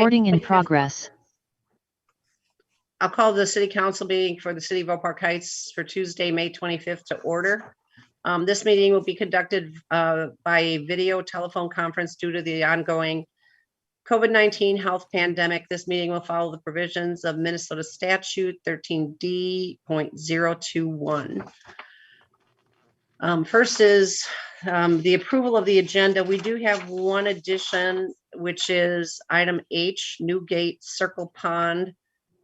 Recording in progress. I'll call the city council meeting for the city of Oak Park Heights for Tuesday, May 25th to order. This meeting will be conducted by video telephone conference due to the ongoing COVID-19 health pandemic. This meeting will follow the provisions of Minnesota Statute 13D.021. First is the approval of the agenda. We do have one addition, which is item H, Newgate Circle Pond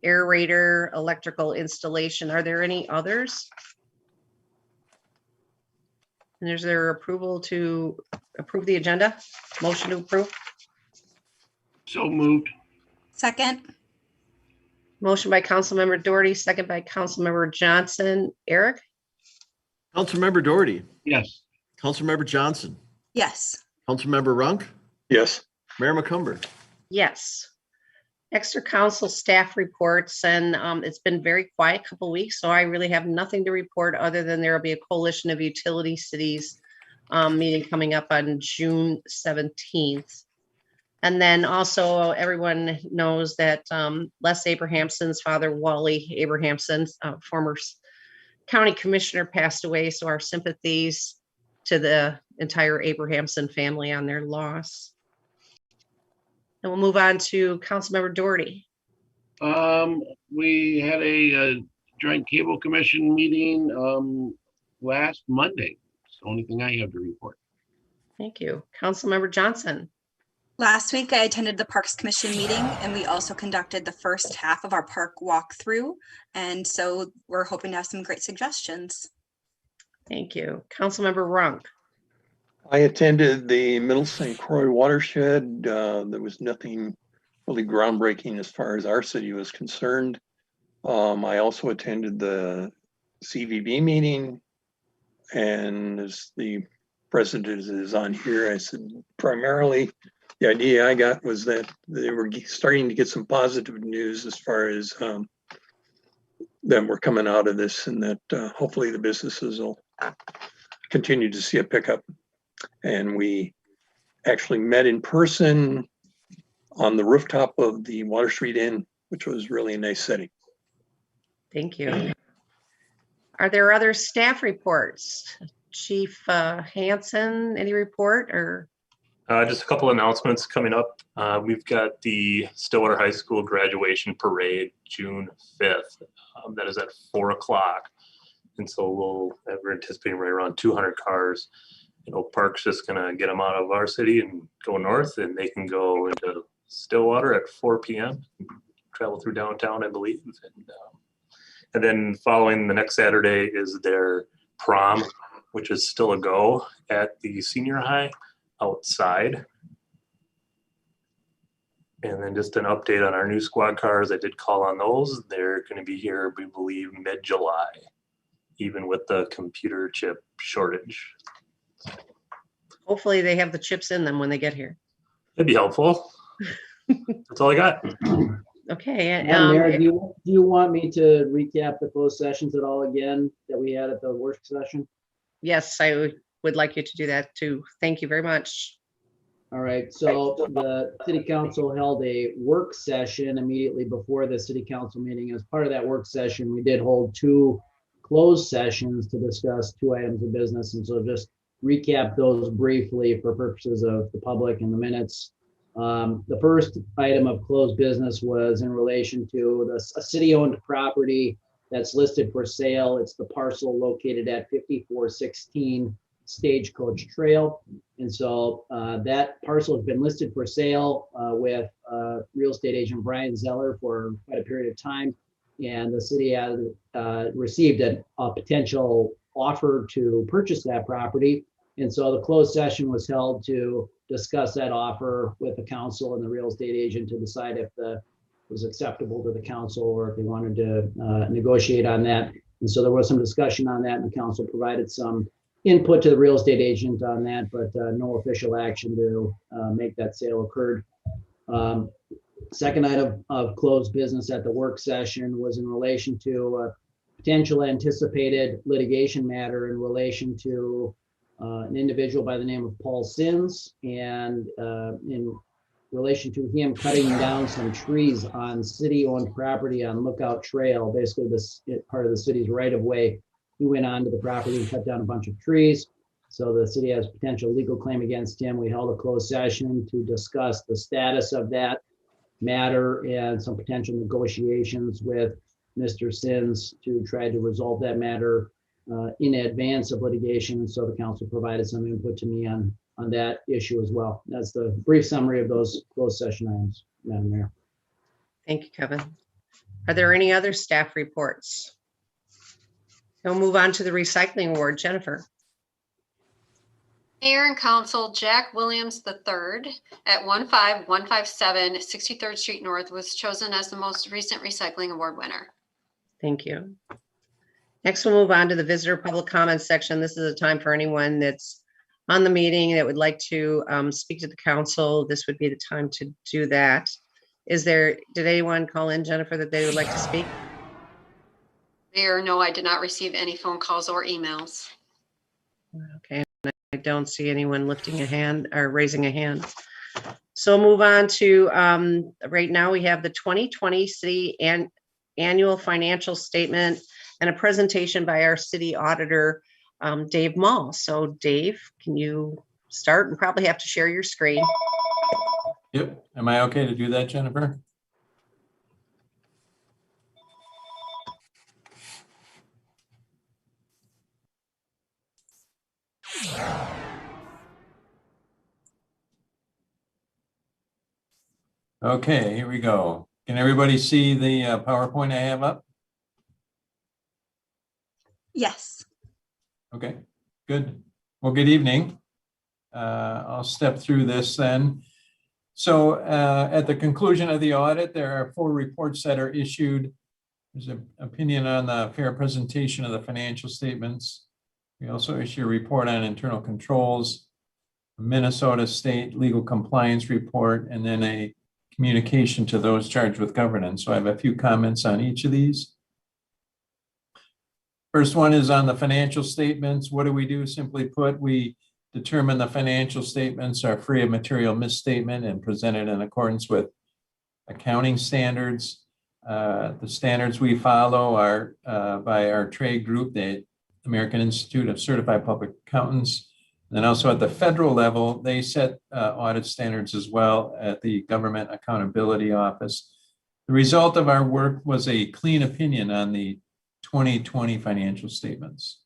aerator electrical installation. Are there any others? And is there approval to approve the agenda? Motion to approve? So moved. Second. Motion by Councilmember Doherty, second by Councilmember Johnson. Eric? Councilmember Doherty. Yes. Councilmember Johnson. Yes. Councilmember Runk. Yes. Mayor McCumber. Yes. Extra council staff reports, and it's been very quiet couple weeks, so I really have nothing to report other than there will be a coalition of utility cities meeting coming up on June 17th. And then also everyone knows that Les Abrahamson's father, Wally Abrahamson, former county commissioner, passed away. So our sympathies to the entire Abrahamson family on their loss. And we'll move on to Councilmember Doherty. We had a joint cable commission meeting last Monday. It's the only thing I have to report. Thank you. Councilmember Johnson. Last week, I attended the Parks Commission meeting, and we also conducted the first half of our park walkthrough. And so we're hoping to have some great suggestions. Thank you. Councilmember Runk. I attended the Middle St. Croix watershed. There was nothing really groundbreaking as far as our city was concerned. I also attended the CVB meeting, and as the president is on here, I said primarily the idea I got was that they were starting to get some positive news as far as that we're coming out of this, and that hopefully the businesses will continue to see a pickup. And we actually met in person on the rooftop of the Water Street Inn, which was really a nice setting. Thank you. Are there other staff reports? Chief Hansen, any report or? Just a couple announcements coming up. We've got the Stillwater High School graduation parade, June 5th. That is at 4 o'clock. And so we're anticipating right around 200 cars. Oak Park's just gonna get them out of our city and go north, and they can go into Stillwater at 4 p.m. Travel through downtown, I believe. And then following the next Saturday is their prom, which is still a go at the senior high outside. And then just an update on our new squad cars. I did call on those. They're going to be here, we believe, mid-July, even with the computer chip shortage. Hopefully they have the chips in them when they get here. That'd be helpful. That's all I got. Okay. Mayor, do you want me to recap the closed sessions at all again that we had at the work session? Yes, I would like you to do that too. Thank you very much. All right, so the city council held a work session immediately before the city council meeting. As part of that work session, we did hold 2 closed sessions to discuss 2 items of business. And so just recap those briefly for purposes of the public and the minutes. The first item of closed business was in relation to a city-owned property that's listed for sale. It's the parcel located at 5416 Stagecoach Trail. And so that parcel has been listed for sale with real estate agent Brian Zeller for quite a period of time. And the city has received a potential offer to purchase that property. And so the closed session was held to discuss that offer with the council and the real estate agent to decide if it was acceptable to the council or if they wanted to negotiate on that. And so there was some discussion on that, and the council provided some input to the real estate agent on that, but no official action to make that sale occurred. Second item of closed business at the work session was in relation to a potential anticipated litigation matter in relation to an individual by the name of Paul Sims, and in relation to him cutting down some trees on city-owned property on Lookout Trail, basically this part of the city's right-of-way. He went onto the property and cut down a bunch of trees. So the city has potential legal claim against him. We held a closed session to discuss the status of that matter and some potential negotiations with Mr. Sins to try to resolve that matter in advance of litigation. So the council provided some input to me on that issue as well. That's the brief summary of those closed session items, Madam Mayor. Thank you, Kevin. Are there any other staff reports? We'll move on to the recycling award. Jennifer. Mayor and Council Jack Williams III at 15157 63rd Street North was chosen as the most recent recycling award winner. Thank you. Next, we'll move on to the visitor public comments section. This is a time for anyone that's on the meeting that would like to speak to the council. This would be the time to do that. Did anyone call in, Jennifer, that they would like to speak? Mayor, no, I did not receive any phone calls or emails. Okay, I don't see anyone lifting a hand or raising a hand. So we'll move on to, right now we have the 2020 city and annual financial statement and a presentation by our city auditor, Dave Mall. So Dave, can you start and probably have to share your screen? Yep. Am I okay to do that, Jennifer? Okay, here we go. Can everybody see the PowerPoint I have up? Yes. Okay, good. Well, good evening. I'll step through this then. So at the conclusion of the audit, there are 4 reports that are issued. There's an opinion on the fair presentation of the financial statements. We also issue a report on internal controls, a Minnesota State legal compliance report, and then a communication to those charged with governance. So I have a few comments on each of these. First one is on the financial statements. What do we do? Simply put, we determine the financial statements are free of material misstatement and presented in accordance with accounting standards. The standards we follow are by our trade group, the American Institute of Certified Public Accountants. And then also at the federal level, they set audit standards as well at the Government Accountability Office. The result of our work was a clean opinion on the 2020 financial statements.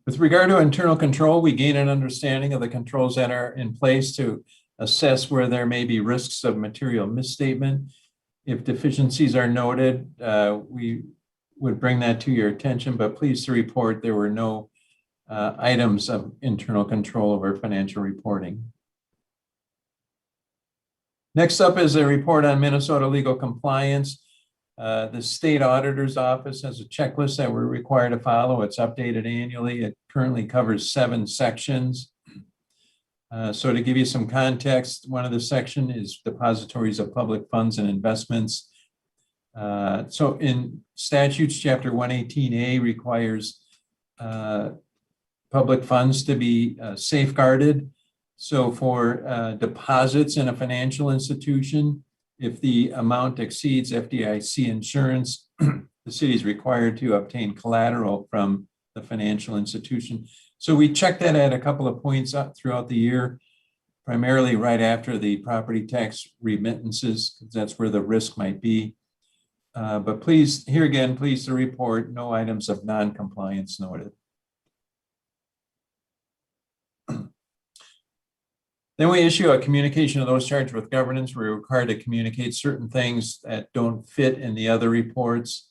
With regard to internal control, we gain an understanding of the controls that are in place to assess where there may be risks of material misstatement. If deficiencies are noted, we would bring that to your attention, but pleased to report there were no items of internal control over financial reporting. Next up is a report on Minnesota legal compliance. The state auditor's office has a checklist that we're required to follow. It's updated annually. It currently covers 7 sections. So to give you some context, one of the sections is depositories of public funds and investments. So in statutes, chapter 118A requires public funds to be safeguarded. So for deposits in a financial institution, if the amount exceeds FDIC insurance, the city is required to obtain collateral from the financial institution. So we check that at a couple of points up throughout the year, primarily right after the property tax remittances, because that's where the risk might be. But please, here again, pleased to report no items of non-compliance noted. Then we issue a communication to those charged with governance. We're required to communicate certain things that don't fit in the other reports.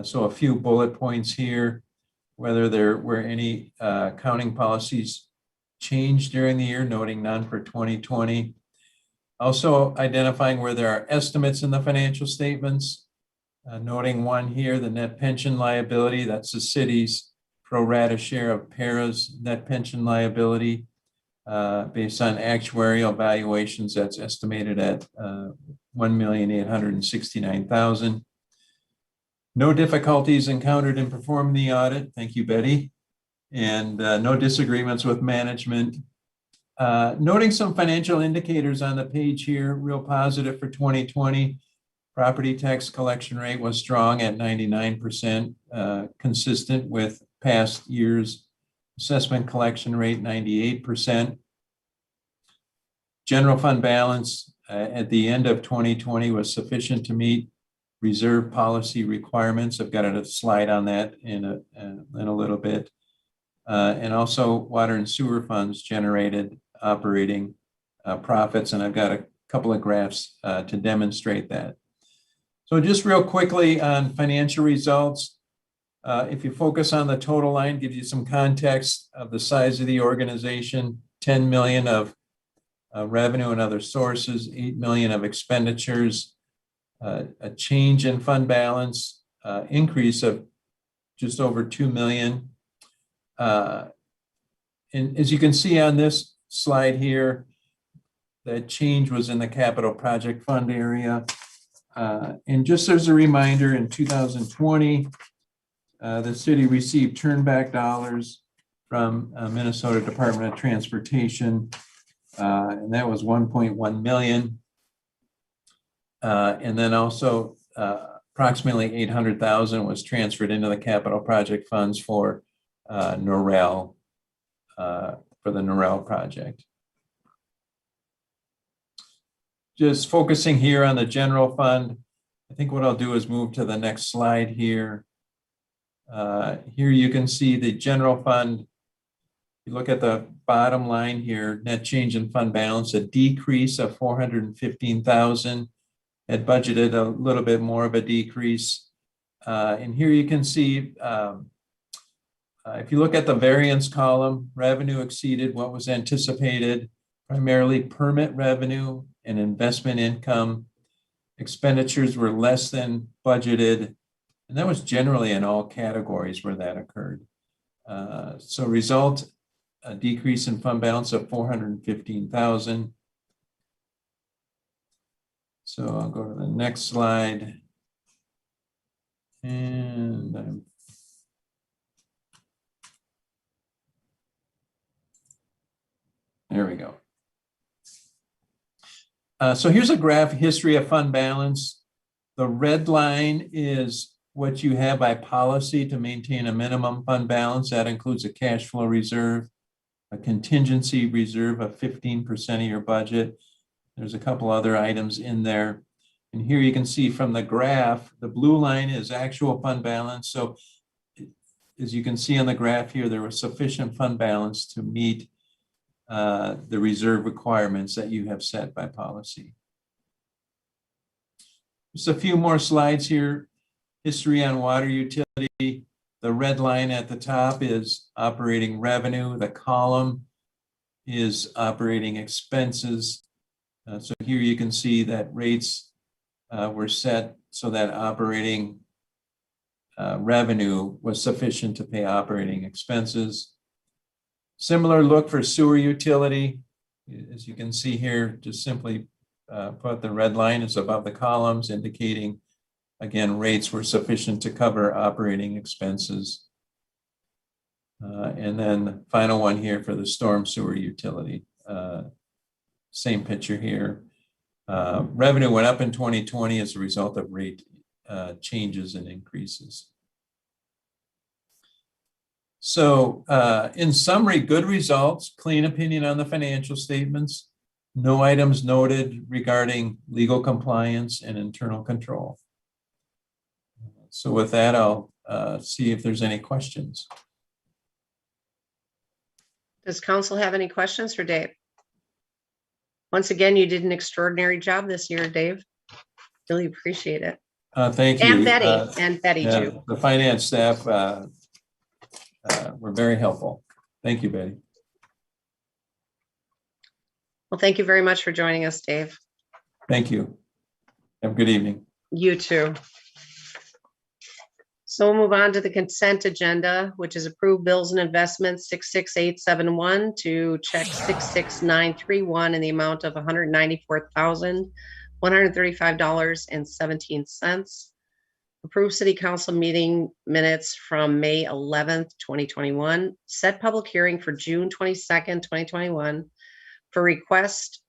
So a few bullet points here, whether there were any accounting policies changed during the year, noting none for 2020. Also identifying where there are estimates in the financial statements, noting one here, the net pension liability, that's the city's pro rata share of PARA's net pension liability. Based on actuarial valuations, that's estimated at $1,869,000. No difficulties encountered in performing the audit. Thank you, Betty. And no disagreements with management. Noting some financial indicators on the page here, real positive for 2020. Property tax collection rate was strong at 99%, consistent with past years. Assessment collection rate 98%. General fund balance at the end of 2020 was sufficient to meet reserve policy requirements. I've got a slide on that in a little bit. And also water and sewer funds generated operating profits, and I've got a couple of graphs to demonstrate that. So just real quickly on financial results, if you focus on the total line, gives you some context of the size of the organization, 10 million of revenue and other sources, 8 million of expenditures, a change in fund balance, increase of just over 2 million. And as you can see on this slide here, that change was in the capital project fund area. And just as a reminder, in 2020, the city received turnback dollars from Minnesota Department of Transportation, and that was 1.1 million. And then also approximately 800,000 was transferred into the capital project funds for Norrell, for the Norrell project. Just focusing here on the general fund, I think what I'll do is move to the next slide here. Here you can see the general fund. You look at the bottom line here, net change in fund balance, a decrease of 415,000. Had budgeted a little bit more of a decrease. And here you can see, if you look at the variance column, revenue exceeded what was anticipated, primarily permit revenue and investment income. Expenditures were less than budgeted, and that was generally in all categories where that occurred. So result, a decrease in fund balance of 415,000. So I'll go to the next slide. And there we go. So here's a graph, history of fund balance. The red line is what you have by policy to maintain a minimum fund balance. That includes a cash flow reserve, a contingency reserve of 15% of your budget. There's a couple other items in there. And here you can see from the graph, the blue line is actual fund balance. So as you can see on the graph here, there was sufficient fund balance to meet the reserve requirements that you have set by policy. Just a few more slides here. History on water utility. The red line at the top is operating revenue. The column is operating expenses. So here you can see that rates were set so that operating revenue was sufficient to pay operating expenses. Similar look for sewer utility. As you can see here, just simply put the red line is above the columns, indicating, again, rates were sufficient to cover operating expenses. And then the final one here for the storm sewer utility. Same picture here. Revenue went up in 2020 as a result of rate changes and increases. So in summary, good results, clean opinion on the financial statements, no items noted regarding legal compliance and internal control. So with that, I'll see if there's any questions. Does council have any questions for Dave? Once again, you did an extraordinary job this year, Dave. Really appreciate it. Thank you. And Betty Yeah, too. the finance staff were very helpful. Thank you, Betty. Well, thank you very much for joining us, Dave. Thank you. Have a good evening. You too. So we'll move on to the consent agenda, which is approved bills and investments 66871 to check 66931 in the amount of $194,135.17. Approved city council meeting minutes from May 11th, 2021. Set public hearing for June 22nd, 2021. for request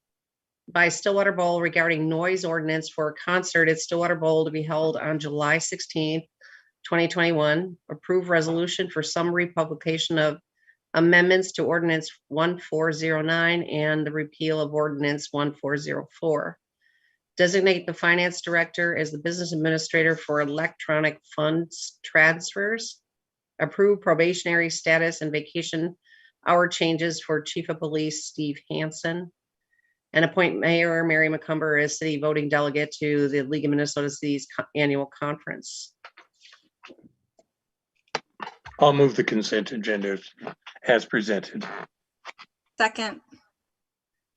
by Stillwater Bowl regarding noise ordinance for a concert at Stillwater Bowl to be held on July 16th, 2021. Approve resolution for summary publication of amendments to ordinance 1409 and the repeal of ordinance 1404. Designate the finance director as the business administrator for electronic funds transfers. Approve probationary status and vacation hour changes for Chief of Police Steve Hansen. And appoint Mayor Mary McCumber as city voting delegate to the League of Minnesota Cities annual conference. I'll move the consent agenda as presented. Second,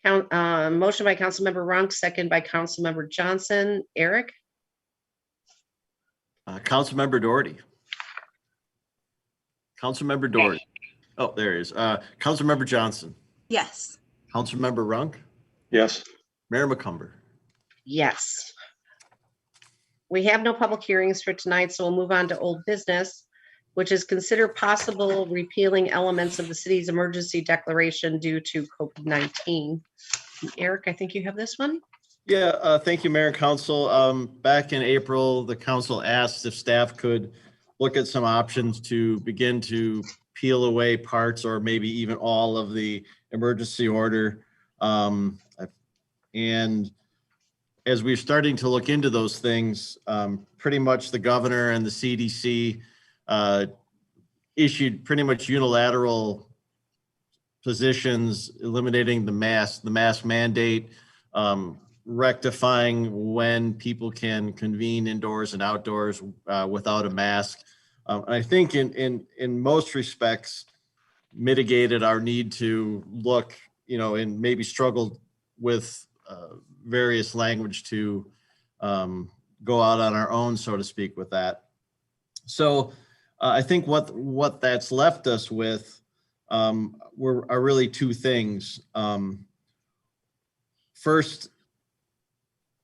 Motion by Councilmember Runk, second by Councilmember Johnson. Eric? Councilmember Doherty. Councilmember Doherty. Oh, there he is. Councilmember Johnson. yes. Councilmember Runk. Yes. Mayor McCumber. Yes. We have no public hearings for tonight, so we'll move on to old business, which is consider possible repealing elements of the city's emergency declaration due to COVID-19. Eric, I think you have this one. Yeah, thank you, Mayor and Council. Back in April, the council asked if staff could look at some options to begin to peel away parts or maybe even all of the emergency order. And as we're starting to look into those things, pretty much the governor and the CDC issued pretty much unilateral positions, eliminating the mask mandate, rectifying when people can convene indoors and outdoors without a mask. I think in most respects mitigated our need to look, and maybe struggled with various language to go out on our own, so to speak, with that. So I think what that's left us with are really two things. First,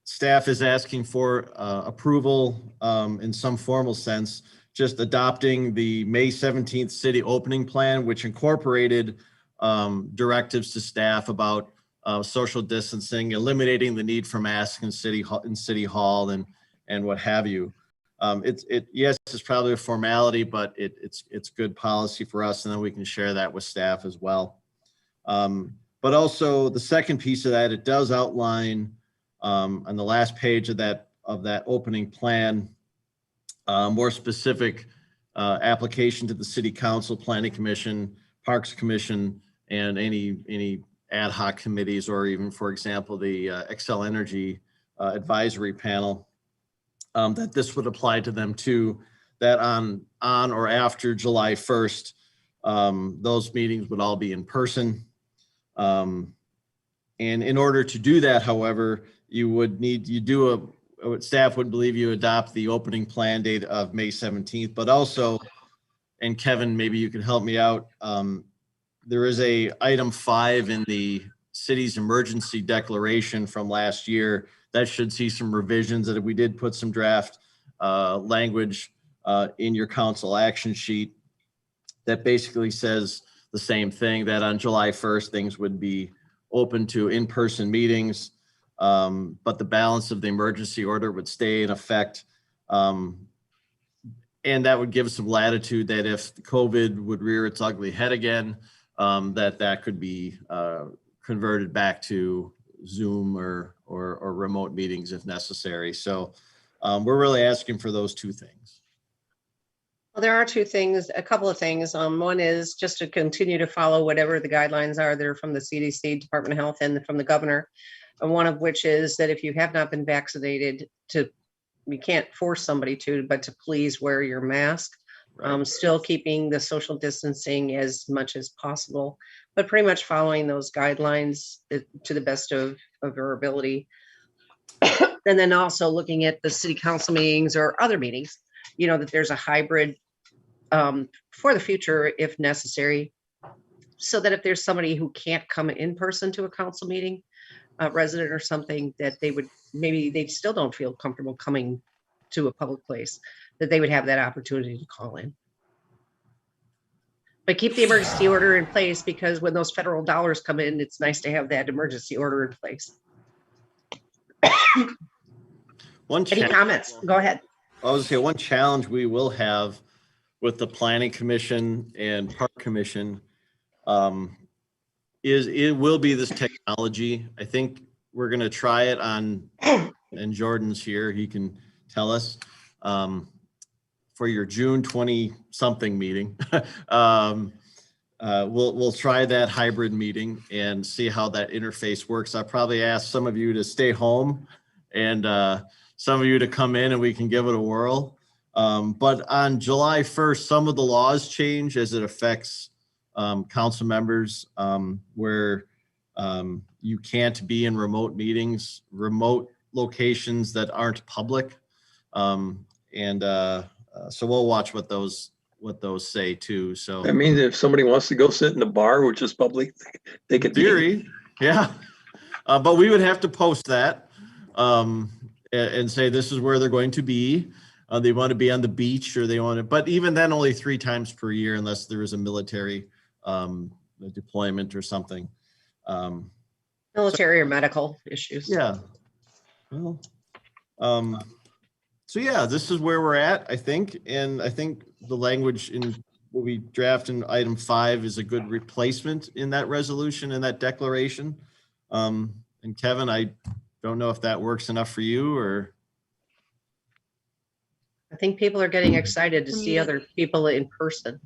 staff is asking for approval in some formal sense, just adopting the May 17th city opening plan, which incorporated directives to staff about social distancing, eliminating the need for masks in City Hall and what have you. Yes, it's probably a formality, but it's good policy for us, and then we can share that with staff as well. But also the second piece of that, it does outline on the last page of that opening plan, more specific application to the City Council, Planning Commission, Parks Commission, and any ad hoc committees, or even, for example, the Xcel Energy Advisory Panel, that this would apply to them too, that on or after July 1st, those meetings would all be in person. And in order to do that, however, staff would believe you adopt the opening plan date of May 17th, but also, and Kevin, maybe you could help me out. There is a item 5 in the city's emergency declaration from last year that should see some revisions, that we did put some draft language in your council action sheet that basically says the same thing, that on July 1st, things would be open to in-person meetings, but the balance of the emergency order would stay in effect. And that would give some latitude that if COVID would rear its ugly head again, that could be converted back to Zoom or remote meetings if necessary. So we're really asking for those two things. Well, there are two things, a couple of things. One is just to continue to follow whatever the guidelines are that are from the CDC, Department of Health, and from the governor. And one of which is that if you have not been vaccinated, you can't force somebody to, but to please wear your mask. Right. Still keeping the social distancing as much as possible, but pretty much following those guidelines to the best of your ability. And then also looking at the city council meetings or other meetings, that there's a hybrid for the future if necessary, so that if there's somebody who can't come in person to a council meeting, a resident or something, that they still don't feel comfortable coming to a public place, that they would have that opportunity to call in. But keep the emergency order in place because when those federal dollars come in, it's nice to have that emergency order in place. One Any challenge, comments? Go ahead. I was gonna say, one challenge we will have with the planning commission and park commission is it will be this technology. I think we're gonna try it on, and Jordan's here, he can tell us, for your June 20 something meeting. We'll try that hybrid meeting and see how that interface works. I'll probably ask some of you to stay home and some of you to come in and we can give it a whirl. But on July 1st, some of the laws change as it affects council members, where you can't be in remote meetings, remote locations that aren't public. So we'll watch what those say too. So I mean, if somebody wants to go sit in the bar, which is public, they could be. theory, yeah. But we would have to post that and say this is where they're going to be. They want to be on the beach or they want to, but even then only 3 times per year unless there is a military deployment or something. Military or medical issues. Yeah. Well, so yeah, this is where we're at, I think. And I think the language in what we draft in item 5 is a good replacement in that resolution and that declaration. And Kevin, I don't know if that works enough for you or. I think people are getting excited to see other people in person.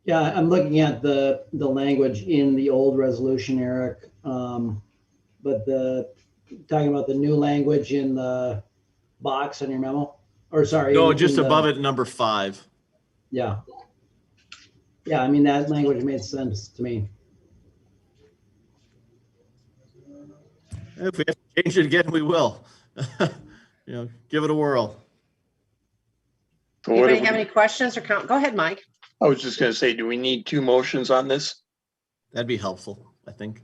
Yeah, I'm looking at the language in the old resolution, Eric. But talking about the new language in the box on your memo, or sorry. No, just above it, number 5. Yeah. Yeah, I mean, that language made sense to me. If we have to change it again, we will. Give it a whirl. So what Anybody do have we- any questions or comment? Go ahead, Mike. I was just gonna say, do we need 2 motions on this? That'd be helpful, I think.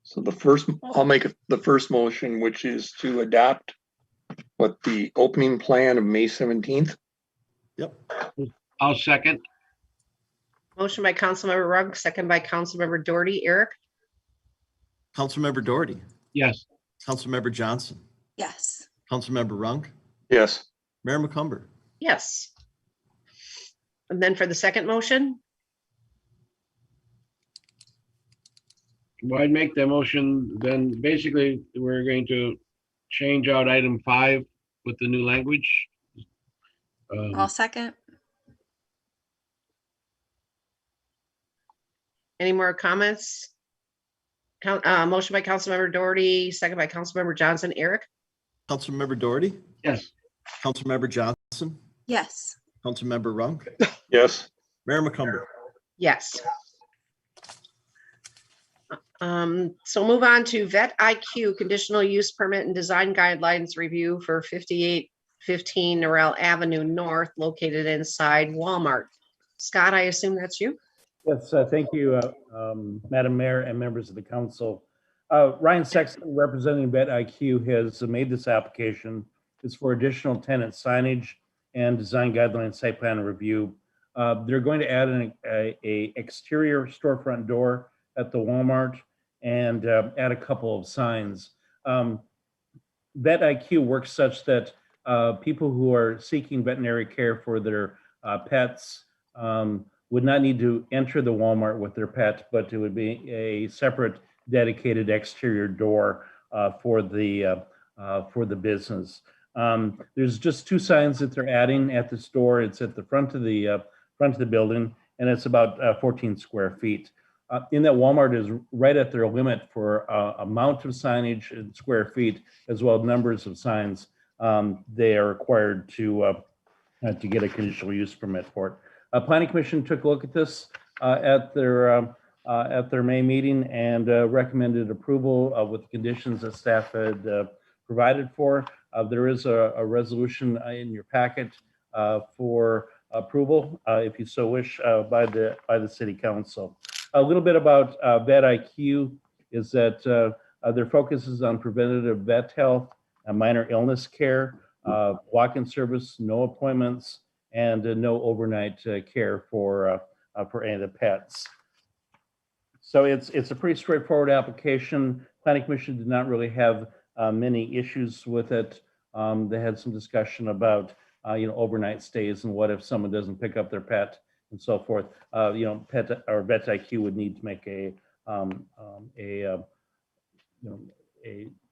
So I'll make the first motion, which is to adopt the opening plan of May 17th. Yep. I'll second. Motion by Councilmember Rugg, second by Councilmember Doherty. Eric? Councilmember Doherty, Yes. Councilmember Johnson, Yes. Councilmember Runk, Yes. Mayor McCumber. Yes. And then for the second motion, Well, I'd make the motion, then basically we're going to change out item 5 with the new language. I'll second. any more comments? Motion by Councilmember Doherty, second by Councilmember Johnson. Eric? Councilmember Doherty, Yes. Councilmember Johnson, Yes. Councilmember Runk, Yes. Mayor McCumber. Yes. So move on to Vet IQ Conditional Use Permit and Design Guidelines Review for 5815 Norrell Avenue North, located inside Walmart. Scott, I assume that's you? Yes, thank you, Madam Mayor and members of the council. Ryan Sexton, representing Vet IQ, has made this application. It's for additional tenant signage and design guideline site plan review. They're going to add a exterior storefront door at the Walmart and add a couple of signs. Vet IQ works such that people who are seeking veterinary care for their pets would not need to enter the Walmart with their pet, but it would be a separate dedicated exterior door for the business. There's just 2 signs that they're adding at the store. It's at the front of the building, and it's about 14 square feet. In that Walmart is right at their limit for amount of signage in square feet, as well as numbers of signs they are required to get a conditional use permit for it. Planning Commission took a look at this at their May meeting and recommended approval with the conditions that staff had provided for. There is a resolution in your packet for approval, if you so wish, by the City Council. A little bit about Vet IQ is that their focus is on preventative vet health and minor illness care. walk-in service, no appointments, and no overnight care for any of the pets. So it's a pretty straightforward application. Planning Commission did not really have many issues with it. They had some discussion about overnight stays and what if someone doesn't pick up their pet and so forth. Pet or Vet IQ would need to make a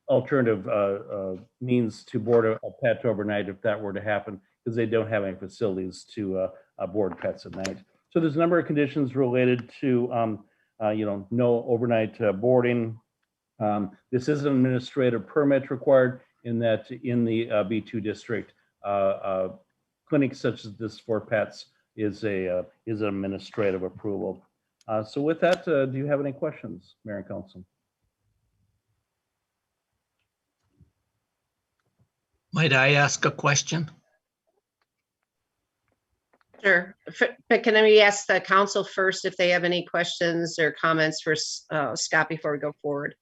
alternative means to board a pet overnight if that were to happen, because they don't have any facilities to board pets at night. So there's a number of conditions related to no overnight boarding. This is an administrative permit required in that in the B2 district, clinics such as this for pets is an administrative approval. So with that, do you have any questions, Mayor and Council? Might I ask a question? Sure, but can we ask the council first if they have any questions or comments for Scott before we go forward?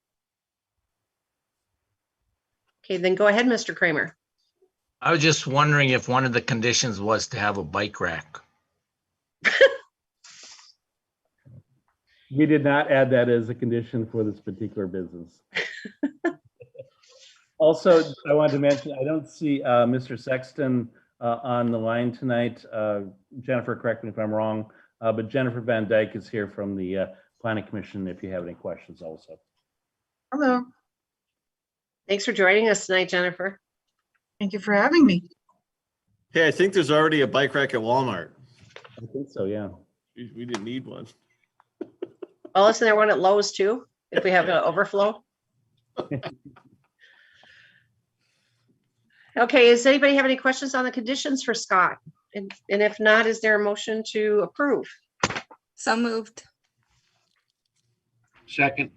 Okay, then go ahead, Mr. Kramer. I was just wondering if one of the conditions was to have a bike rack. We did not add that as a condition for this particular business. Also, I wanted to mention, I don't see Mr. Sexton on the line tonight. Jennifer, correct me if I'm wrong, but Jennifer Van Dyke is here from the Planning Commission if you have any questions also. Hello, Thanks for joining us tonight, Jennifer. thank you for having me. Hey, I think there's already a bike rack at Walmart. I think so, yeah. We didn't need one. Well, isn't there one at Lowe's too, if we have an overflow? Okay, does anybody have any questions on the conditions for Scott? And if not, is there a motion to approve? So moved. Second,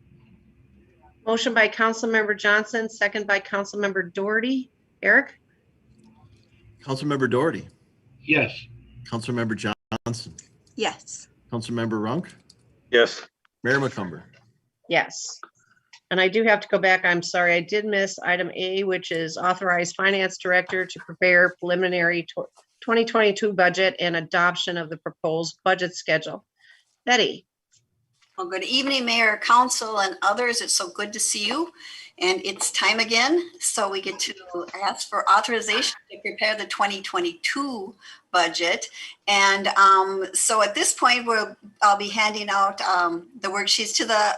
Motion by Councilmember Johnson, second by Councilmember Doherty. Eric? Councilmember Doherty, yes. Councilmember Johnson, Yes. Councilmember Runk, Yes. Mayor McCumber. Yes. And I do have to go back. I'm sorry, I did miss item A, which is authorize finance director to prepare preliminary 2022 budget and adoption of the proposed budget schedule. Betty? Well, good evening, Mayor, Council, and others. It's so good to see you. And it's time again. So we get to ask for authorization to prepare the 2022 budget. And so at this point, I'll be handing out the worksheets to the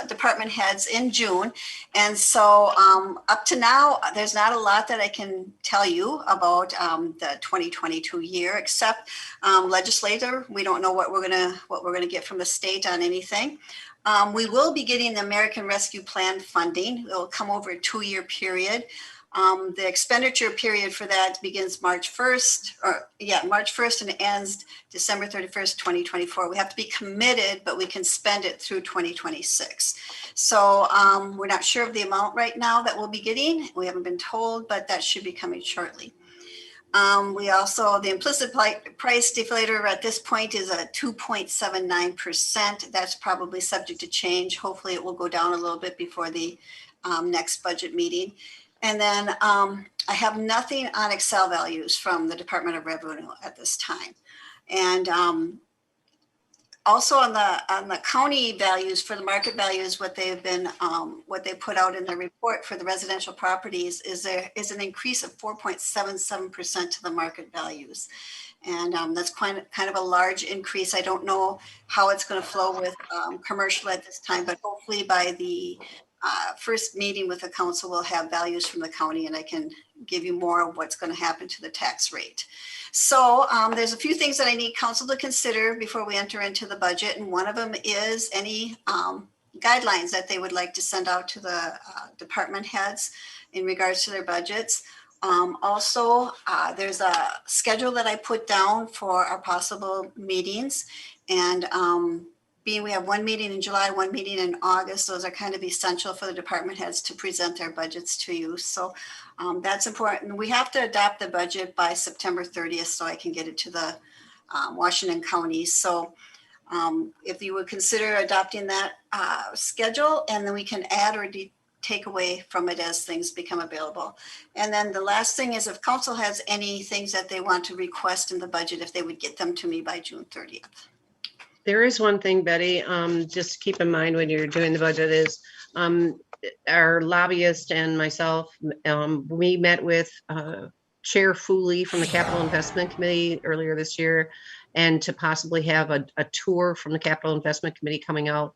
department heads in June. And so up to now, there's not a lot that I can tell you about the 2022 year, except legislator. We don't know what we're gonna get from the state on anything. We will be getting the American Rescue Plan funding. It'll come over a 2-year period. The expenditure period for that begins March 1st and ends December 31st, 2024. We have to be committed, but we can spend it through 2026. So we're not sure of the amount right now that we'll be getting. We haven't been told, but that should be coming shortly. We also, the implicit price deflator at this point is a 2.79%. That's probably subject to change. Hopefully it will go down a little bit before the next budget meeting. And then I have nothing on Excel values from the Department of Revenue at this time. And also on the county values for the market values, what they've been, what they put out in the report for the residential properties is there is an increase of 4.77% to the market values. And that's kind of a large increase. I don't know how it's going to flow with commercial at this time, but hopefully by the first meeting with the council, we'll have values from the county and I can give you more of what's going to happen to the tax rate. So there's a few things that I need council to consider before we enter into the budget. And one of them is any guidelines that they would like to send out to the department heads in regards to their budgets. Also, there's a schedule that I put down for our possible meetings. And being we have one meeting in July, one meeting in August, those are kind of essential for the department heads to present their budgets to you. So that's important. We have to adopt the budget by September 30th so I can get it to the Washington counties. So if you would consider adopting that schedule, and then we can add or take away from it as things become available. And then the last thing is if council has any things that they want to request in the budget, if they would get them to me by June 30th. There is one thing, Betty, just keep in mind when you're doing the budget is, our lobbyist and myself, we met with, Chair Fooley from the Capital Investment Committee earlier this year, and to possibly have a tour from the Capital Investment Committee coming out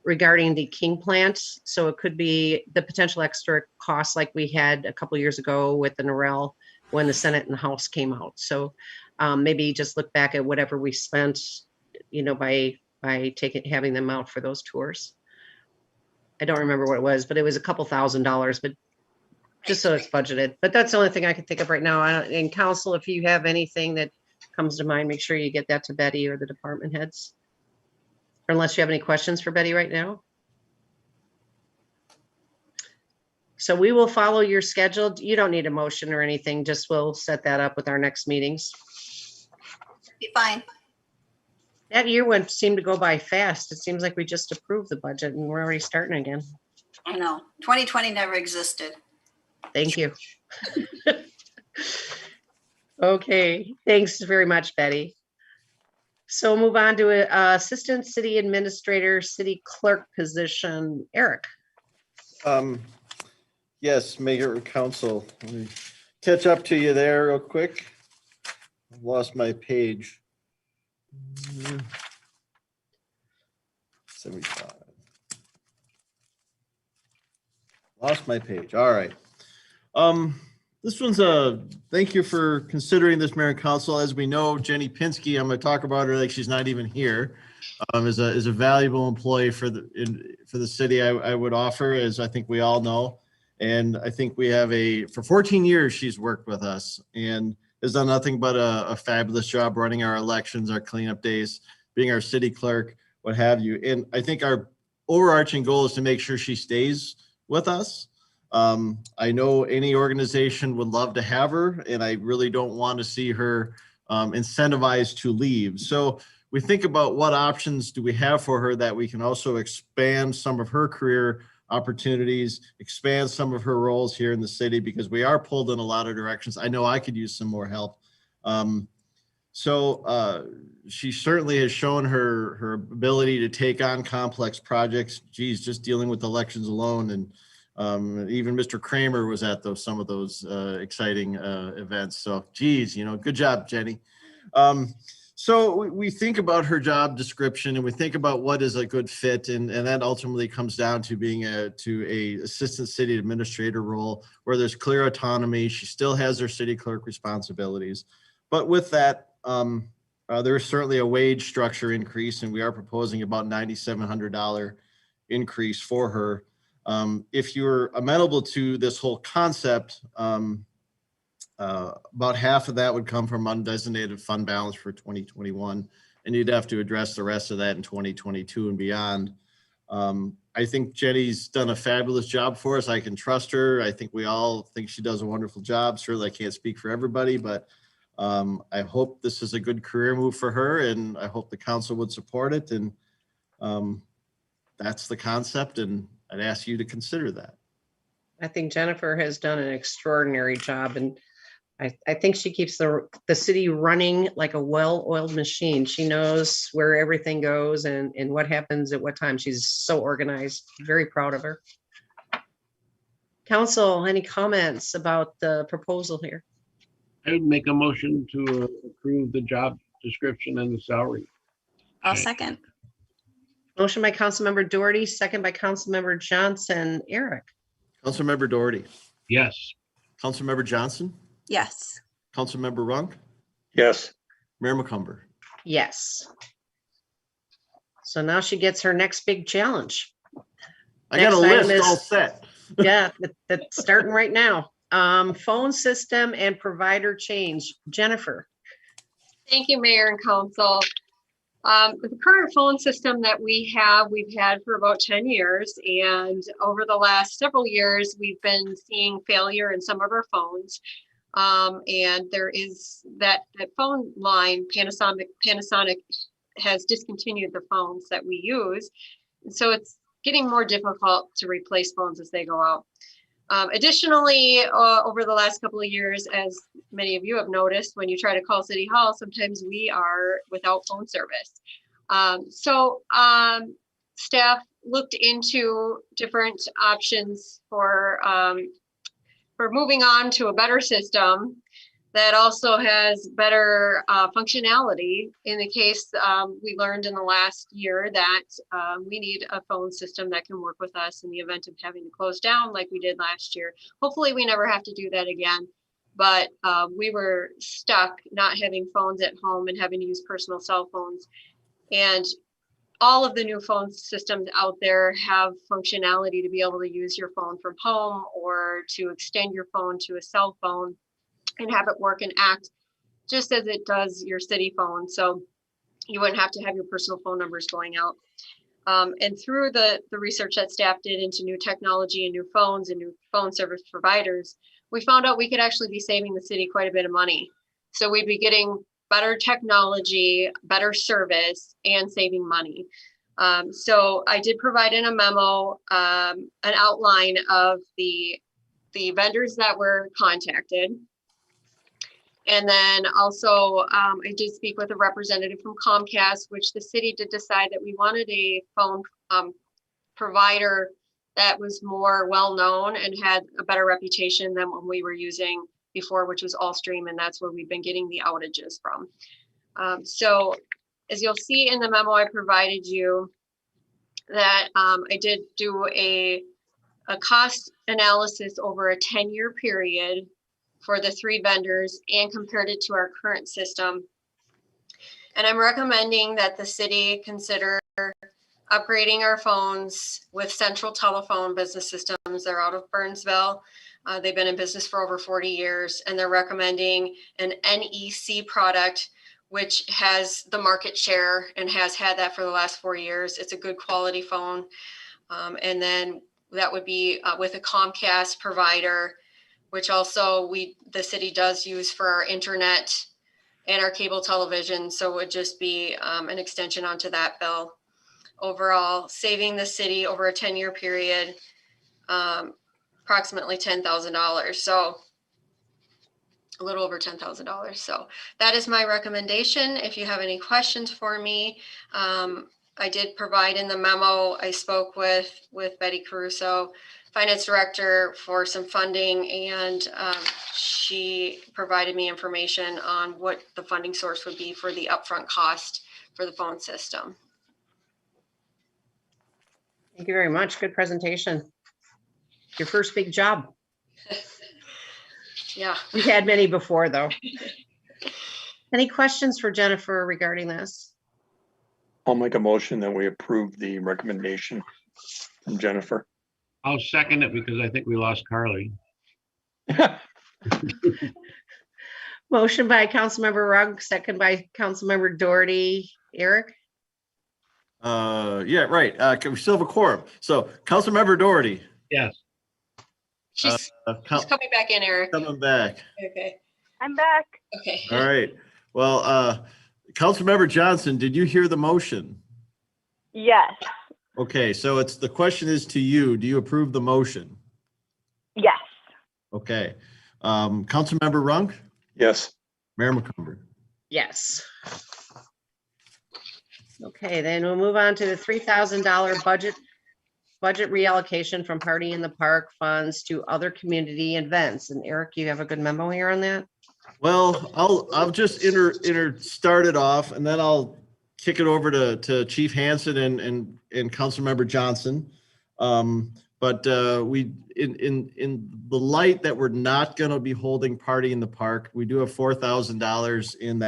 regarding the King plant. So it could be the potential extra costs like we had a couple years ago with the Norel when the Senate and the House came out. So maybe just look back at whatever we spent, by having them out for those tours. I don't remember what it was, but it was a couple $1,000s, but just so it's budgeted. But that's the only thing I can think of right now. And council, if you have anything that comes to mind, make sure you get that to Betty or the department heads. Or unless you have any questions for Betty right now. So we will follow your schedule. You don't need a motion or anything, just we'll set that up with our next meetings. Be fine. That year seemed to go by fast. It seems like we just approved the budget and we're already starting again. I know. 2020 never existed. Thank you. Okay, thanks very much, Betty. So move on to Assistant City Administrator, City Clerk position. Eric. Yes, Mayor and Council. Let me catch up to you there real quick. I've lost my page. 75. Lost my page. All right. This one's thank you for considering this, Mayor and Council. As we know, Jenny Pinsky, I'm going to talk about her like she's not even here, is a valuable employee for the city. I would offer, as I think we all know. And I think we have for 14 years, she's worked with us and has done nothing but a fabulous job running our elections, our cleanup days, being our city clerk, what have you. And I think our overarching goal is to make sure she stays with us. I know any organization would love to have her, and I really don't want to see her incentivized to leave. So we think about what options do we have for her that we can also expand some of her career opportunities, expand some of her roles here in the city, because we are pulled in a lot of directions. I know I could use some more help. She certainly has shown her ability to take on complex projects. Geez, just dealing with elections alone. And even Mr. Kramer was at some of those exciting events. So geez, good job, Jenny. So we think about her job description and we think about what is a good fit, and that ultimately comes down to being to a assistant city administrator role where there's clear autonomy. She still has her city clerk responsibilities, but with that, there is certainly a wage structure increase, and we are proposing about $9,700 increase for her. If you're amenable to this whole concept, about half of that would come from undesignated fund balance for 2021, and you'd have to address the rest of that in 2022 and beyond. I think Jenny's done a fabulous job for us. I can trust her. I think we all think she does a wonderful job. Certainly I can't speak for everybody, but I hope this is a good career move for her, and I hope the council would support it. And that's the concept, and I'd ask you to consider that. I think Jennifer has done an extraordinary job, and I think she keeps the city running like a well-oiled machine. She knows where everything goes and what happens at what time. She's so organized. Very proud of her. Council, any comments about the proposal here? I would make a motion to approve the job description and the salary. I'll second. Motion by Councilmember Doherty, second by Councilmember Johnson. Eric. Councilmember Doherty. Yes. Councilmember Johnson. Yes. Councilmember Runk. Yes. Mayor McCumber. Yes. So now she gets her next big challenge. I got a list all set. Yeah, that's starting right now. Phone system and provider change. Jennifer. Thank you, Mayor and Council. The current phone system that we've had for about 10 years, and over the last several years, we've been seeing failure in some of our phones. And there is that phone line, Panasonic has discontinued the phones that we use. And so it's getting more difficult to replace phones as they go out. Additionally, over the last couple of years, as many of you have noticed, when you try to call City Hall, sometimes we are without phone service. Staff looked into different options for moving on to a better system that also has better functionality. In the case, we learned in the last year that we need a phone system that can work with us in the event of having to close down like we did last year. Hopefully we never have to do that again. But we were stuck not having phones at home and having to use personal cell phones. And all of the new phone systems out there have functionality to be able to use your phone from home or to extend your phone to a cell phone and have it work and act just as it does your city phone. So you wouldn't have to have your personal phone numbers going out. And through the research that staff did into new technology and new phones and new phone service providers, we found out we could actually be saving the city quite a bit of money. So we'd be getting better technology, better service, and saving money. So I did provide in a memo an outline of the vendors that were contacted. And then also I did speak with a representative from Comcast, which the city did decide that we wanted a phone provider that was more well-known and had a better reputation than what we were using before, which was Allstream, and that's where we've been getting the outages from. So as you'll see in the memo I provided you, that I did do a cost analysis over a 10-year period for the 3 vendors and compared it to our current system. And I'm recommending that the city consider upgrading our phones with Central Telephone Business Systems. They're out of Burnsville. They've been in business for over 40 years, and they're recommending an NEC product, which has the market share and has had that for the last 4 years. It's a good quality phone. And then that would be with a Comcast provider, which also the city does use for our internet and our cable television. So it would just be an extension onto that bill. Overall, saving the city over a 10-year period, approximately $10,000. So a little over $10,000. So that is my recommendation. If you have any questions for me, I did provide in the memo. I spoke with Betty Caruso, Finance Director, for some funding, and she provided me information on what the funding source would be for the upfront cost for the phone system. Thank you very much. Good presentation. Your first big job. Yeah. We've had many before, though. Any questions for Jennifer regarding this? I'll make a motion that we approve the recommendation from Jennifer. I'll second it because I think we lost Carly. Motion by Councilmember Rugg, second by Councilmember Doherty. Eric? Yeah, right. We still have a quorum. So Councilmember Doherty. Yes. She's coming back in, Eric. Coming back. Okay. I'm back. Okay. All right. Well, Councilmember Johnson, did you hear the motion? Yes. Okay, so the question is to you. Do you approve the motion? Yes. Okay. Councilmember Runk? Yes. Mayor McCumber? Yes. Okay, then we'll move on to the $3,000 budget reallocation from Party in the Park funds to other community events. And Eric, you have a good memo here on that? Well, I'll just start it off, and then I'll kick it over to Chief Hansen and Councilmember Johnson. But we in the light that we're not going to be holding Party in the Park, we do have $4,000 in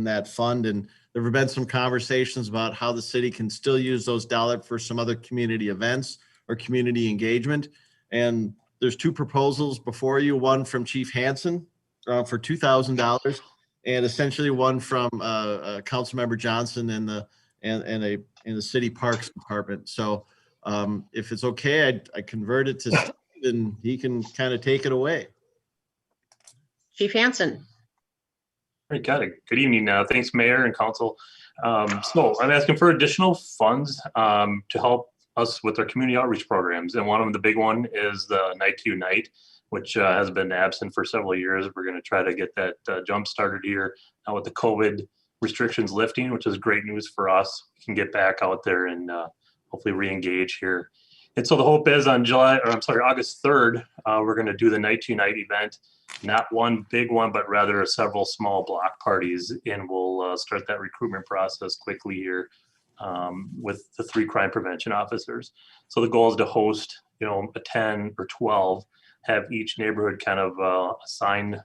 that fund, and there have been some conversations about how the city can still use those dollars for some other community events or community engagement. And there's 2 proposals before you, one from Chief Hansen for $2,000, and essentially one from Councilmember Johnson in the City Parks Department. So if it's okay, I convert it to Steve, and he can kind of take it away. Chief Hansen. Got it. Good evening. Thanks, Mayor and Council. So I'm asking for additional funds to help us with our community outreach programs. And one of them, the big one, is the Night to Unite, which has been absent for several years. We're going to try to get that jump started here now with the COVID restrictions lifting, which is great news for us. We can get back out there and hopefully re-engage here. And so the hope is on August 3rd, we're going to do the Night to Unite event. Not one big one, but rather several small block parties. And we'll start that recruitment process quickly here with the 3 crime prevention officers. So the goal is to host, a 10 or 12, have each neighborhood kind of assign,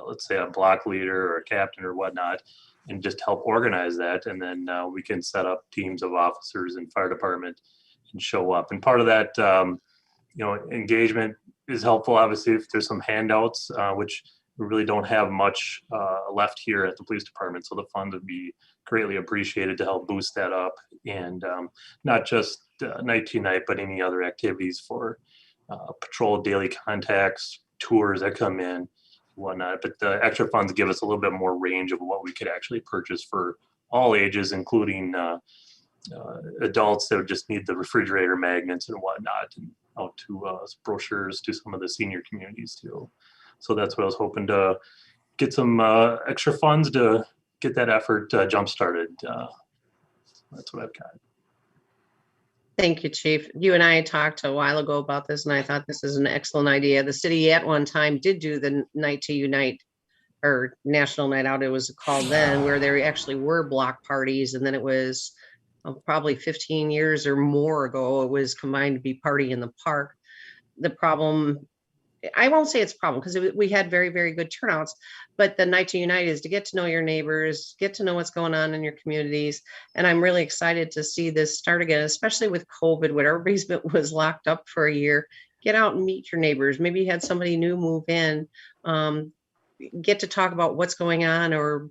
let's say, a block leader or a captain or whatnot, and just help organize that. And then we can set up teams of officers and fire department and show up. And part of that, engagement is helpful. Obviously, if there's some handouts, which we really don't have much left here at the police department. So the fund would be greatly appreciated to help boost that up. And not just Night to Unite, but any other activities for patrol daily contacts, tours that come in, whatnot. But the extra funds give us a little bit more range of what we could actually purchase for all ages, including adults that would just need the refrigerator magnets and whatnot, and out to brochures to some of the senior communities too. So that's what I was hoping to get some extra funds to get that effort jump started. That's what I've got. Thank you, Chief. You and I talked a while ago about this, and I thought this is an excellent idea. The city at one time did do the Night to Unite, or National Night Out, it was called then, where there actually were block parties, and then it was probably 15 years or more ago, it was combined to be Party in the Park. The problem, I won't say it's a problem, because we had very, very good turnouts, but the Night to Unite is to get to know your neighbors, get to know what's going on in your communities. And I'm really excited to see this start again, especially with COVID, when everybody's was locked up for a year. Get out and meet your neighbors. Maybe you had somebody new move in, get to talk about what's going on, or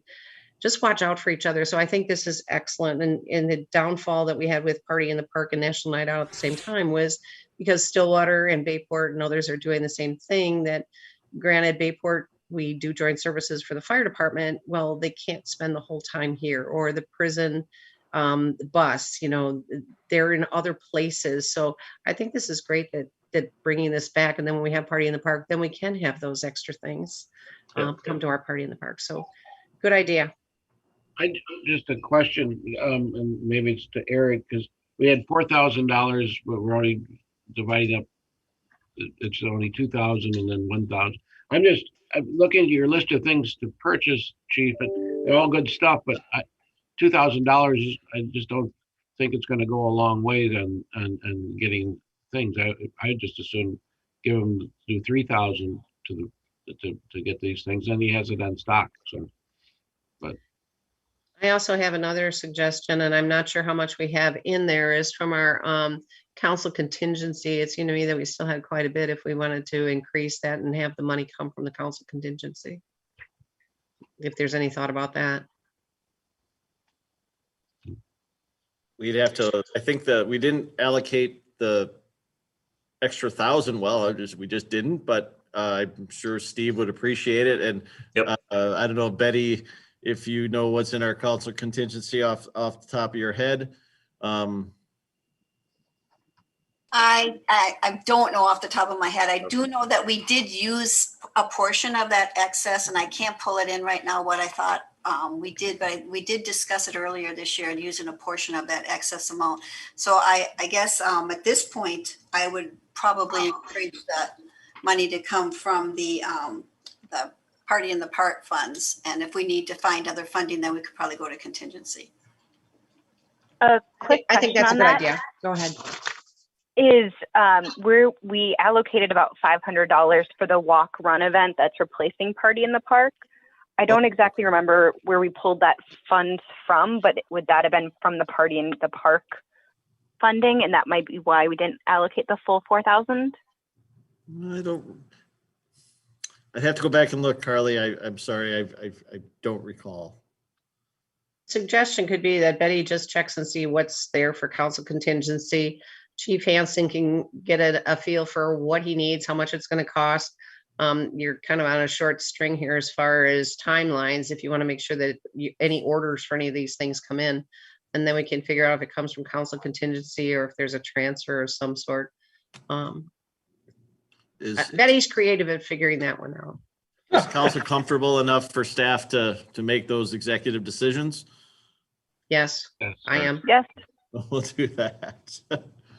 just watch out for each other. So I think this is excellent. And the downfall that we had with Party in the Park and National Night Out at the same time was because Stillwater and Bayport and others are doing the same thing. That granted, Bayport, we do joint services for the fire department. Well, they can't spend the whole time here, or the prison bus, they're in other places. So I think this is great that bringing this back. And then when we have Party in the Park, then we can have those extra things come to our Party in the Park. So good idea. Just a question, and maybe it's to Eric, because we had $4,000, but we're only dividing up. It's only 2,000 and then 1,000. I'm looking at your list of things to purchase, Chief, and they're all good stuff, but $2,000, I just don't think it's going to go a long way then, and getting things. I just assume give him do 3,000 to get these things, and he has it on stock. So, but I also have another suggestion, and I'm not sure how much we have in there, is from our council contingency. It seemed to me that we still had quite a bit if we wanted to increase that and have the money come from the council contingency. If there's any thought about that. We'd have to, I think that we didn't allocate the extra 1,000 well, we just didn't, but I'm sure Steve would appreciate it. And yep. I don't know, Betty, if you know what's in our council contingency off the top of your head. I don't know off the top of my head. I do know that we did use a portion of that excess, and I can't pull it in right now what I thought we did, but we did discuss it earlier this year and using a portion of that excess amount. So I guess at this point, I would probably encourage that money to come from the Party in the Park funds. And if we need to find other funding, then we could probably go to contingency. A quick I think that's a question good on idea. Go ahead. Is we allocated about $500 for the walk run event that's replacing Party in the Park. I don't exactly remember where we pulled that fund from, but would that have been from the Party in the Park funding? And that might be why we didn't allocate the full 4,000. I'd have to go back and look, Carly. I'm sorry, I don't recall. Suggestion could be that Betty just checks and see what's there for council contingency. Chief Hansen can get a feel for what he needs, how much it's going to cost. You're kind of on a short string here as far as timelines. If you want to make sure that any orders for any of these things come in, And then we can figure out if it comes from council contingency or if there's a transfer of some sort. Betty's creative at figuring that one out. Is council comfortable enough for staff to make those executive decisions? Yes, I am. Yes. We'll do that.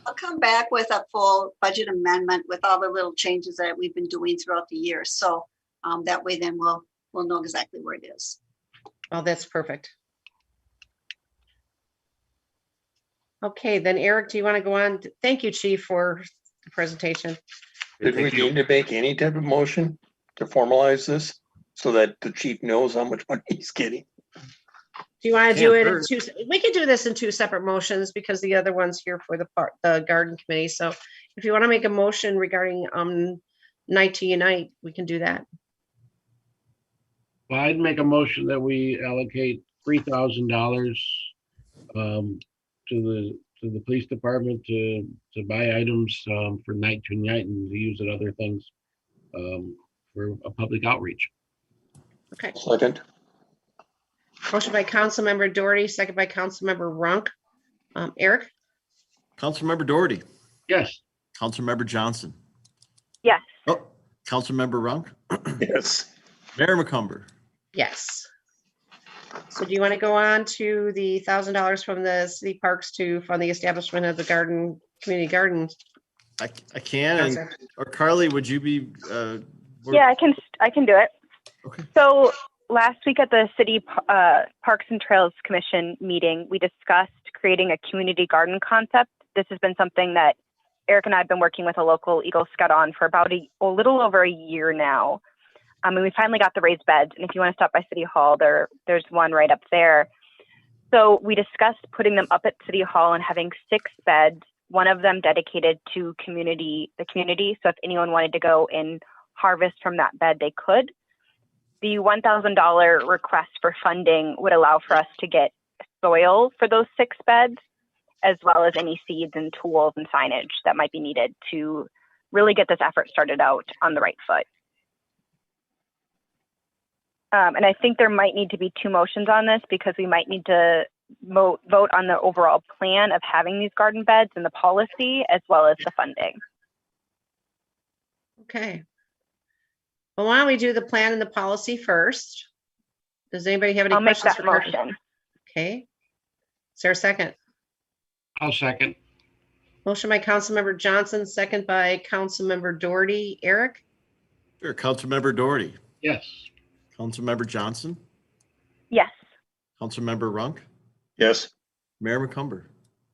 I'll come back with a full budget amendment with all the little changes that we've been doing throughout the year. So that way then we'll know exactly where it is. Oh, that's perfect. Okay, then Eric, do you want to go on? Thank you, Chief, for the presentation. Did we need to make any type of motion to formalize this so that the chief knows how much money he's getting? Do you want to do it in hurt. two? We can do this in two separate motions because the other one's here for the garden committee. So if you want to make a motion regarding Night to Unite, we can do that. Well, I'd make a motion that we allocate $3,000 to the police department to buy items for Night to Unite and to use at other things for a public outreach. Okay. Second. Motion by Councilmember Doherty, second by Councilmember Runk. Eric? Councilmember Doherty. Yes. Councilmember Johnson. Yes. Oh, Councilmember Runk. Yes. Mayor McCumber. Yes. So do you want to go on to the $1,000 from the city parks to fund the establishment of the garden, community gardens? I can, and, or Carly, would you be? Yeah, I can do it. Okay. So last week at the City Parks and Trails Commission meeting, we discussed creating a community garden concept. This has been something that Eric and I have been working with a local Eagle Scout on for about a little over a year now. And we finally got the raised beds. And if you want to stop by City Hall, there's one right up there. So we discussed putting them up at City Hall and having 6 beds, one of them dedicated to the community. So if anyone wanted to go and harvest from that bed, they could. The $1,000 request for funding would allow for us to get soil for those 6 beds, as well as any seeds and tools and signage that might be needed to really get this effort started out on the right foot. And I think there might need to be 2 motions on this because we might need to vote on the overall plan of having these garden beds and the policy, as well as the funding. Okay. Well, why don't we do the plan and the policy first? Does anybody have any I'll make questions? that for Carly? motion. Okay. Is there a second? I'll second. Motion by Councilmember Johnson, second by Councilmember Doherty. Eric? Sure, Councilmember Doherty. Yes. Councilmember Johnson. Yes. Councilmember Runk. Yes. Mayor McCumber.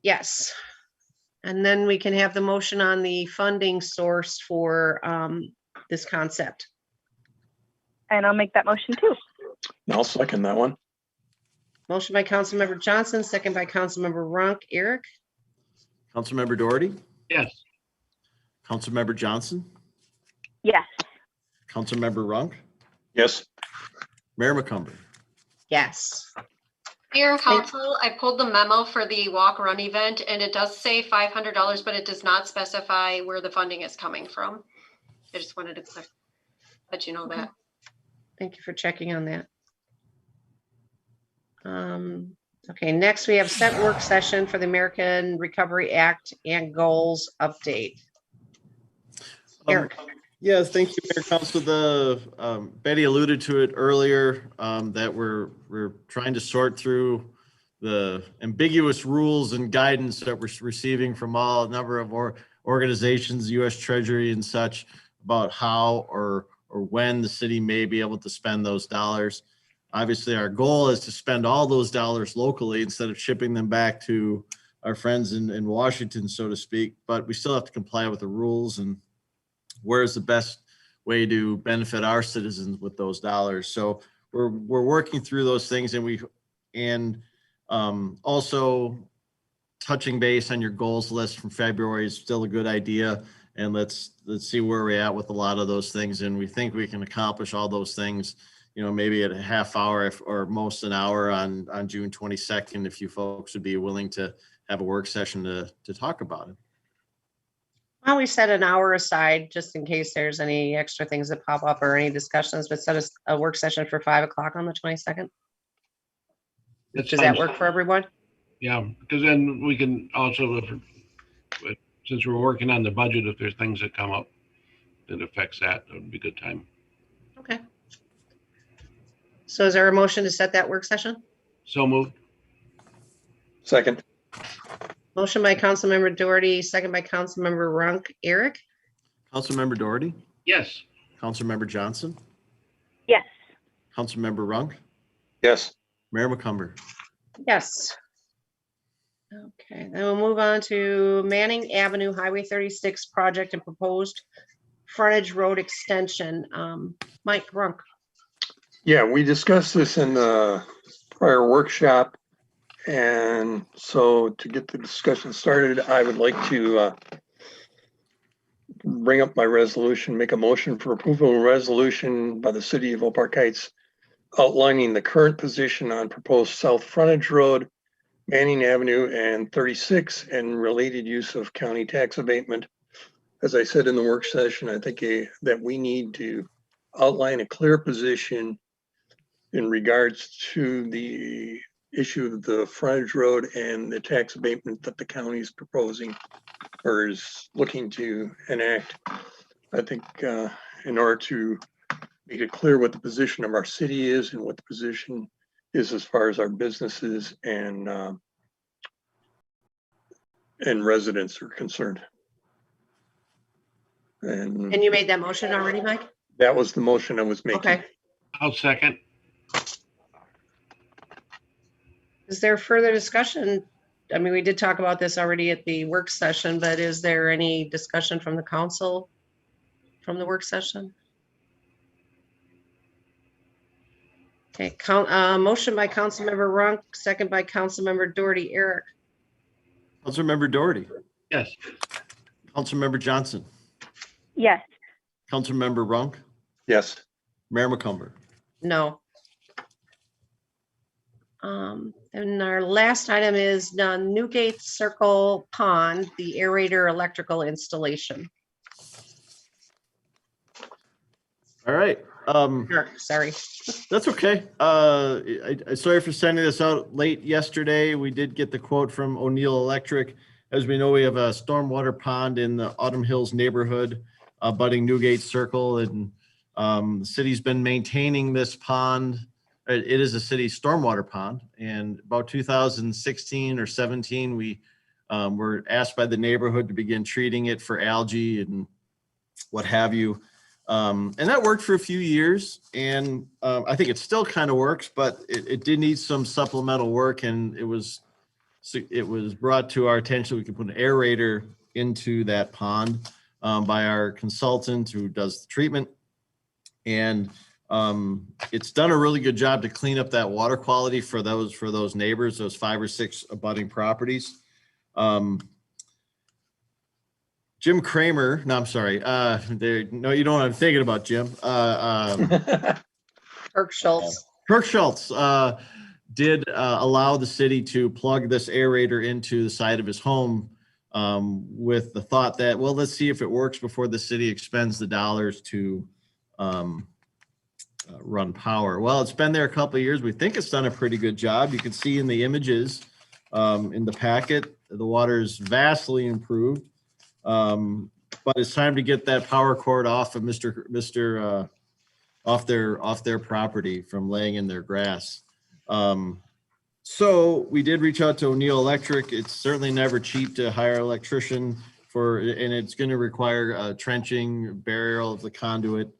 Yes. And then we can have the motion on the funding source for this concept. And I'll make that motion too. I'll second that one. Motion by Councilmember Johnson, second by Councilmember Runk. Eric? Councilmember Doherty. Yes. Councilmember Johnson. Yes. Councilmember Runk. Yes. Mayor McCumber. Yes. Mayor and Council, I pulled the memo for the walk run event and it does say $500, but it does not specify where the funding is coming from. I just wanted to let you know that. Thank you for checking on that. Okay, next we have set work session for the American Recovery Act and goals update. Eric. Yeah, thank you, Mayor Council. Betty alluded to it earlier, that we're trying to sort through the ambiguous rules and guidance that we're receiving from a number of organizations, U.S. Treasury and such, about how or when the city may be able to spend those dollars. Obviously, our goal is to spend all those dollars locally instead of shipping them back to our friends in Washington, so to speak. But we still have to comply with the rules and where's the best way to benefit our citizens with those dollars. So we're working through those things, and also touching base on your goals list from February is still a good idea. And let's see where we're at with a lot of those things. And we think we can accomplish all those things, maybe at a half hour or most an hour on June 22nd, if you folks would be willing to have a work session to talk about it. Why don't we set an hour aside just in case there's any extra things that pop up or any discussions, but set a work session for 5 o'clock on the 22nd? Does that work for everyone? Yeah, because then we can also, since we're working on the budget, if there's things that come up that affects that, it would be a good time. Okay. So is there a motion to set that work session? So moved. Second, Motion by Councilmember Doherty, second by Councilmember Runk. Eric? Councilmember Doherty, Yes. Councilmember Johnson, Yes. Councilmember Runk, yes. Mayor McCumber. Yes. Okay, then we'll move on to Manning Avenue Highway 36 project and proposed frontage road extension. Mike Runk. Yeah, we discussed this in the prior workshop. And so to get the discussion started, I would like to bring up my resolution, make a motion for approval of a resolution by the city of Oak Park Heights outlining the current position on proposed south frontage road, Manning Avenue and 36 and related use of county tax abatement. As I said in the work session, I think that we need to outline a clear position in regards to the issue of the frontage road and the tax abatement that the county is proposing or is looking to enact. I think in order to make it clear what the position of our city is and what the position is as far as our businesses and residents are concerned. And And you made that motion already, Mike? that was the motion I was making. Okay. I'll second. Is there further discussion? I mean, we did talk about this already at the work session, but is there any discussion from the council from the work session? Okay, motion by Councilmember Runk, second by Councilmember Doherty. Eric? Councilmember Doherty, Yes. Councilmember Johnson, Yes. Councilmember Runk, Yes. Mayor McCumber. No. And our last item is Newgate Circle Pond, the aerator electrical installation. All right. Sorry. That's okay. I sorry for sending this out late yesterday. We did get the quote from O'Neill Electric. As we know, we have a stormwater pond in the Autumn Hills neighborhood, abutting Newgate Circle, and the city's been maintaining this pond. It is a city stormwater pond, and about 2016 or 17, we were asked by the neighborhood to begin treating it for algae and what have you. And that worked for a few years, and I think it still kind of works, but it did need some supplemental work, and it was brought to our attention we could put an aerator into that pond by our consultant who does the treatment. And it's done a really good job to clean up that water quality for those neighbors, those 5 or 6 abutting properties. Jim Kramer, no, I'm sorry. No, you know what I'm thinking about, Jim. Kirk Schultz. Kirk Schultz did allow the city to plug this aerator into the side of his home with the thought that, well, let's see if it works before the city expends the dollars to run power. Well, it's been there a couple of years. We think it's done a pretty good job. You can see in the images in the packet, the water's vastly improved. But it's time to get that power cord off of off their property from laying in their grass. So we did reach out to O'Neill Electric. It's certainly never cheap to hire an electrician and it's going to require trenching, burial of the conduit,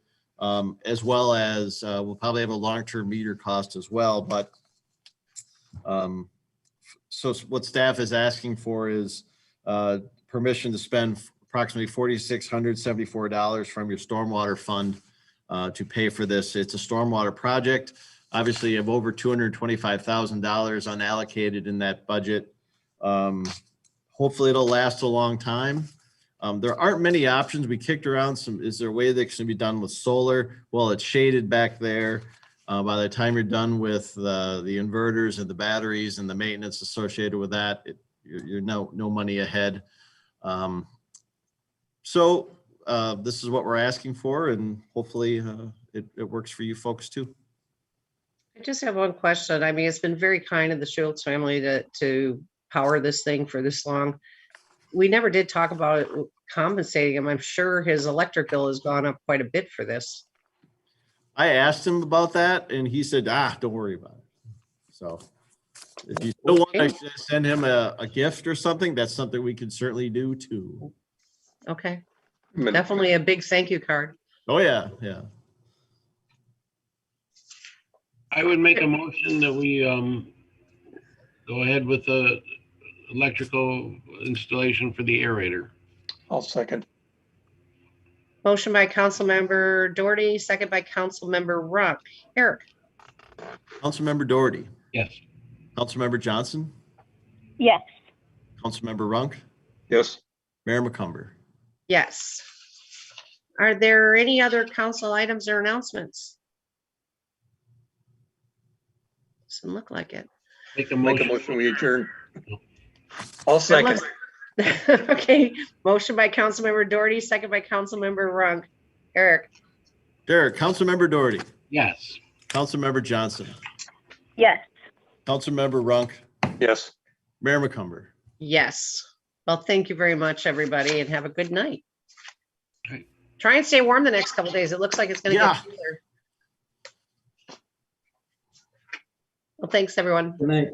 as well as we'll probably have a long-term meter cost as well. But so what staff is asking for is permission to spend approximately $4,674 from your stormwater fund to pay for this. It's a stormwater project. Obviously, you have over $225,000 unallocated in that budget. Hopefully, it'll last a long time. There aren't many options. We kicked around some. Is there a way that can be done with solar? Well, it's shaded back there. By the time you're done with the inverters and the batteries and the maintenance associated with that, you're no money ahead. So this is what we're asking for, and hopefully it works for you folks too. I just have one question. I mean, it's been very kind of the Schultz family to power this thing for this long. We never did talk about it compensating him. I'm sure his electric bill has gone up quite a bit for this. I asked him about that and he said, don't worry about it. So if you still want Okay. to send him a gift or something, that's something we can certainly do too. Okay, But definitely a big thank you card. Oh, yeah, yeah. I would make a motion that we go ahead with the electrical installation for the aerator. I'll second. Motion by Councilmember Doherty, second by Councilmember Ruck. Eric, Councilmember Doherty, Yes. Councilmember Johnson, Yes. Councilmember Runk, Yes. Mayor McCumber. yes. Are there any other council items or announcements? Doesn't look like it. Make a Make a motion. motion, we adjourn. I'll second. Okay, motion by Councilmember Doherty, second by Councilmember Runk. Eric, Derek, Councilmember Doherty, Yes. Councilmember Johnson, Yes. Councilmember Runk, Yes. Mayor McCumber. yes. Well, thank you very much, everybody, and have a good night. Okay. Try and stay warm the next couple days. It looks like it's gonna Yeah. get cooler. Well, thanks, everyone. Good night.